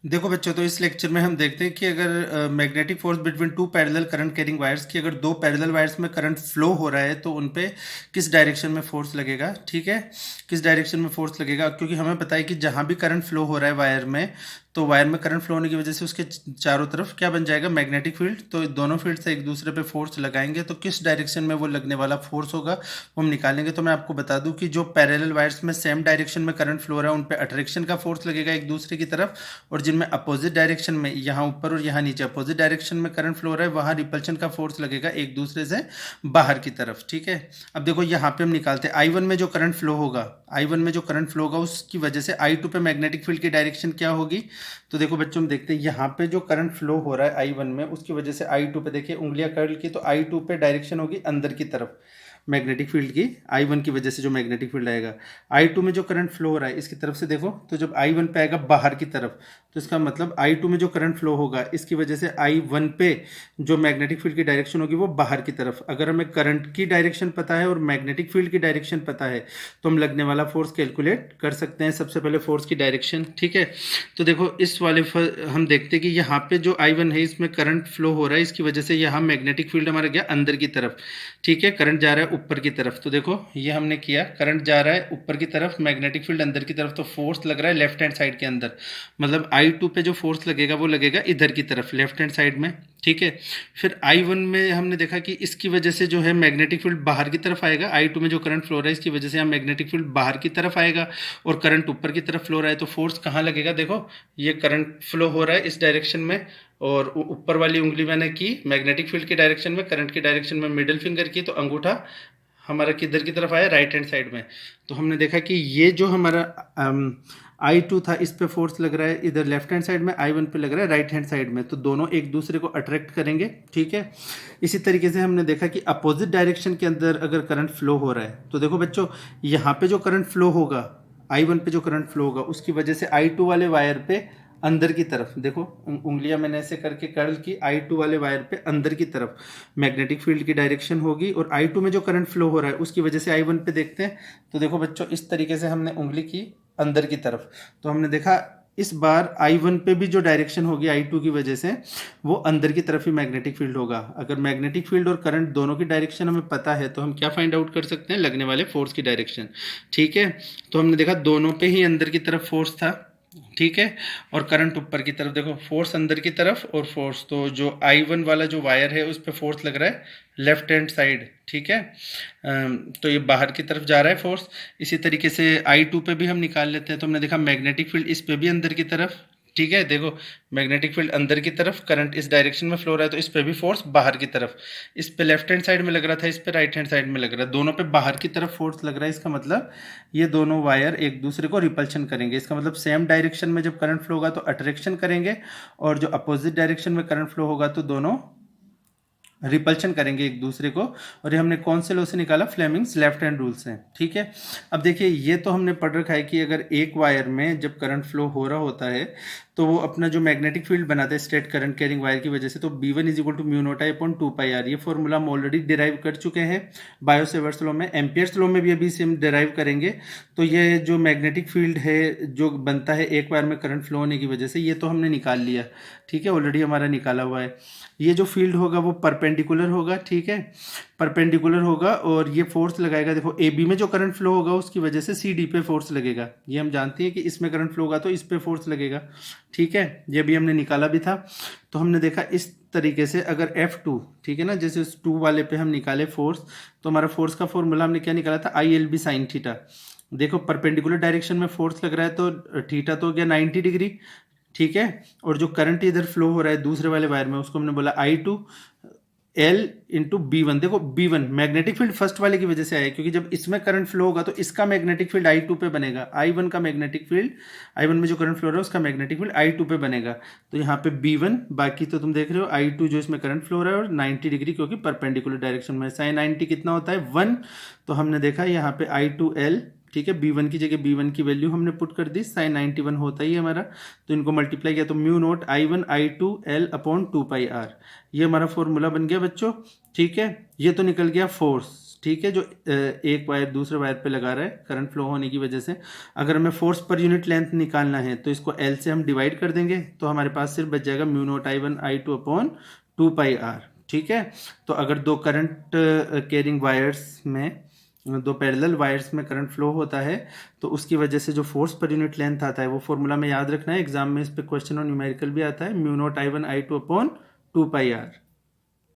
देखो बच्चों, तो इस लेक्चर में हम देखते हैं कि अगर magnetic force between two parallel current carrying wires की अगर दो पैरेलल वायर्स में करंट फ्लो हो रहा है तो उन पे किस डायरेक्शन में फोर्स लगेगा। ठीक है, किस डायरेक्शन में फोर्स लगेगा, क्योंकि हमें पता है कि जहाँ भी करंट फ्लो हो रहा है वायर में, तो वायर में करंट फ्लो होने की वजह से उसके चारों तरफ क्या बन जाएगा, मैग्नेटिक फील्ड। तो दोनों फील्ड से एक दूसरे पे फोर्स लगाएंगे तो किस डायरेक्शन में वो लगने वाला फोर्स होगा वो हम निकालेंगे। तो मैं आपको बता दूं कि जो पैरेलल वायर्स में सेम डायरेक्शन में करंट फ्लो हो रहा है उन पे अट्रैक्शन का फोर्स लगेगा एक दूसरे की तरफ, और जिनमें अपोजिट डायरेक्शन में, यहाँ ऊपर और यहाँ नीचे अपोजिट डायरेक्शन में करंट फ्लो हो रहा है, वहाँ रिपल्शन का फोर्स लगेगा एक दूसरे से बाहर की तरफ। ठीक है, अब देखो यहाँ पे हम निकालते हैं I1 में जो करंट फ्लो होगा, I1 में जो करंट फ्लो होगा उसकी वजह से I2 पे मैग्नेटिक फील्ड की डायरेक्शन क्या होगी। तो देखो बच्चों, हम देखते हैं यहाँ पे जो करंट फ्लो हो रहा है I1 में, उसकी वजह से I2 पे देखिए उंगलियां कर्ल की, तो I2 पे डायरेक्शन होगी अंदर की तरफ मैग्नेटिक फील्ड की। I1 की वजह से जो मैग्नेटिक फील्ड आएगा, I2 में जो करंट फ्लो हो रहा है इसकी तरफ से देखो, तो जब I1 पे आएगा बाहर की तरफ, तो इसका मतलब I2 में जो करंट फ्लो होगा इसकी वजह से I1 पे जो मैग्नेटिक फील्ड की डायरेक्शन होगी वो बाहर की तरफ। अगर हमें करंट की डायरेक्शन पता है और मैग्नेटिक फील्ड की डायरेक्शन पता है तो हम लगने वाला फोर्स कैलकुलेट कर सकते हैं। सबसे पहले फोर्स की डायरेक्शन, ठीक है। तो देखो इस वाले हम देखते हैं कि यहाँ पे जो I1 है इसमें करंट फ्लो हो रहा है, इसकी वजह से यहाँ मैग्नेटिक फील्ड हमारा गया अंदर की तरफ। ठीक है, करंट जा रहा है ऊपर की तरफ, तो देखो ये हमने किया, करंट जा रहा है ऊपर की तरफ, मैग्नेटिक फील्ड अंदर की तरफ, तो फोर्स लग रहा है लेफ्ट हैंड साइड के अंदर। मतलब I2 पे जो फोर्स लगेगा वो लगेगा इधर की तरफ लेफ्ट हैंड साइड में। ठीक है, फिर I1 में हमने देखा कि इसकी वजह से जो है मैग्नेटिक फील्ड बाहर की तरफ आएगा। I2 में जो करंट फ्लो रहा है इसकी वजह से यहाँ मैग्नेटिक फील्ड बाहर की तरफ आएगा और करंट ऊपर की तरफ फ्लो रहा है, तो फोर्स कहाँ लगेगा। देखो ये करंट फ्लो हो रहा है इस डायरेक्शन में, और ऊपर वाली उंगली मैंने की मैग्नेटिक फील्ड की डायरेक्शन में, करंट की डायरेक्शन में मिडिल फिंगर की, तो अंगूठा हमारा किधर की तरफ आया, राइट हैंड साइड में। तो हमने देखा कि ये जो हमारा I2 था इस पे फोर्स लग रहा है इधर लेफ्ट हैंड साइड में, I1 पे लग रहा है राइट हैंड साइड में, तो दोनों एक दूसरे को अट्रैक्ट करेंगे। ठीक है, इसी तरीके से हमने देखा कि अपोजिट डायरेक्शन के अंदर अगर करंट फ्लो हो रहा है, तो देखो बच्चों यहाँ पे जो करंट फ्लो होगा, I1 पे जो करंट फ्लो होगा उसकी वजह से I2 वाले वायर पे अंदर की तरफ देखो, उंगलियां मैंने ऐसे करके कर्ल की, I2 वाले वायर पे अंदर की तरफ मैग्नेटिक फील्ड की डायरेक्शन होगी, और I2 में जो करंट फ्लो हो रहा है उसकी वजह से I1 पे देखते हैं। तो देखो बच्चों इस तरीके से हमने उंगली की अंदर की तरफ, तो हमने देखा इस बार I1 पे भी जो डायरेक्शन होगी I2 की वजह से वो अंदर की तरफ ही मैग्नेटिक फील्ड होगा। अगर मैग्नेटिक फील्ड और करंट दोनों की डायरेक्शन हमें पता है तो हम क्या फाइंड आउट कर सकते हैं, लगने वाले फोर्स की डायरेक्शन। ठीक है, तो हमने देखा दोनों पे ही अंदर की तरफ फोर्स था। ठीक है, और करंट ऊपर की तरफ, देखो फोर्स अंदर की तरफ और फोर्स, तो जो I1 वाला जो वायर है उस पर फोर्स लग रहा है लेफ्ट हैंड साइड। ठीक है, तो ये बाहर की तरफ जा रहा है फोर्स। इसी तरीके से I2 पे भी हम निकाल लेते हैं, तो हमने देखा मैग्नेटिक फील्ड इस पे भी अंदर की तरफ। ठीक है, देखो मैग्नेटिक फील्ड अंदर की तरफ, करंट इस डायरेक्शन में फ्लो रहा है, तो इस पे भी फोर्स बाहर की तरफ। इस पे लेफ्ट हैंड साइड में लग रहा था, इस पे राइट हैंड साइड में लग रहा है, दोनों पे बाहर की तरफ फोर्स लग रहा है। इसका मतलब ये दोनों वायर एक दूसरे को रिपल्शन करेंगे। इसका मतलब सेम डायरेक्शन में जब करंट फ्लो होगा तो अट्रैक्शन करेंगे, और जो अपोजिट डायरेक्शन में करंट फ्लो होगा तो दोनों रिपल्शन करेंगे एक दूसरे को। और ये हमने कौन से लॉ से निकाला, फ्लेमिंग्स लेफ्ट हैंड रूल से। ठीक है, अब देखिए ये तो हमने पढ़ रखा है कि अगर एक वायर में जब करंट फ्लो हो रहा होता है तो वो अपना जो मैग्नेटिक फील्ड बनाता है स्ट्रेट करंट कैरिंग वायर की वजह से, तो B1 is equal to mu nought I upon 2πr। ये फॉर्मूला हम ऑलरेडी डिराइव कर चुके हैं बायो सेवर्ट्स लॉ में, एम्पियर्स लॉ में भी अभी से हम डिराइव करेंगे। तो ये जो मैग्नेटिक फील्ड है जो बनता है एक वायर में करंट फ्लो होने की वजह से, ये तो हमने निकाल लिया। ठीक है, ऑलरेडी हमारा निकाला हुआ है। ये जो फील्ड होगा वो परपेंडिकुलर होगा। ठीक है, परपेंडिकुलर होगा, और ये फोर्स लगाएगा, देखो AB में जो करंट फ्लो होगा उसकी वजह से CD पे फोर्स लगेगा। ये हम जानते हैं कि इसमें करंट फ्लो होगा तो इस पे फोर्स लगेगा। ठीक है, ये भी हमने निकाला भी था। तो हमने देखा इस तरीके से अगर F2, ठीक है ना, जैसे उस 2 वाले पे हम निकाले फोर्स, तो हमारा फोर्स का फॉर्मूला हमने क्या निकाला था, ILB साइन थीटा। देखो परपेंडिकुलर डायरेक्शन में फोर्स लग रहा है तो थीटा तो हो गया 90 डिग्री। ठीक है, और जो करंट इधर फ्लो हो रहा है दूसरे वाले वायर में उसको हमने बोला I2 L इंटू B1। देखो B1 मैग्नेटिक फील्ड फर्स्ट वाले की वजह से आया, क्योंकि जब इसमें करंट फ्लो होगा तो इसका मैग्नेटिक फील्ड I2 पे बनेगा, I1 का मैग्नेटिक फील्ड, I1 में जो करंट फ्लो हो रहा है उसका मैग्नेटिक फील्ड I2 पे बनेगा। तो यहाँ पे B1, बाकी तो तुम देख रहे हो I2 जो इसमें करंट फ्लो हो रहा है, और 90 डिग्री क्योंकि परपेंडिकुलर डायरेक्शन में। साइन 90 कितना होता है 1, तो हमने देखा यहाँ पे I2L। ठीक है, B1 की जगह B1 की वैल्यू हमने पुट कर दी, साइन 91 होता ही हमारा, तो इनको मल्टीप्लाई किया तो mu naught I1 I2 L upon 2πr। ये हमारा फॉर्मूला बन गया बच्चों। ठीक है, ये तो निकल गया फोर्स। ठीक है, जो एक वायर दूसरे वायर पे लगा रहा है करंट फ्लो होने की वजह से। अगर हमें फोर्स पर यूनिट लेंथ निकालना है तो इसको एल से हम डिवाइड कर देंगे, तो हमारे पास सिर्फ बच जाएगा mu naught I1 I2 upon 2πr। ठीक है, तो अगर दो करंट कैरिंग वायर्स में, दो पैरेलल वायर्स में करंट फ्लो होता है तो उसकी वजह से जो फोर्स पर यूनिट लेंथ आता है वो फॉर्मूला में याद रखना है, एग्जाम में इस पे क्वेश्चन और न्यूमेरिकल भी आता है, mu naught I1 I2 upon 2πr।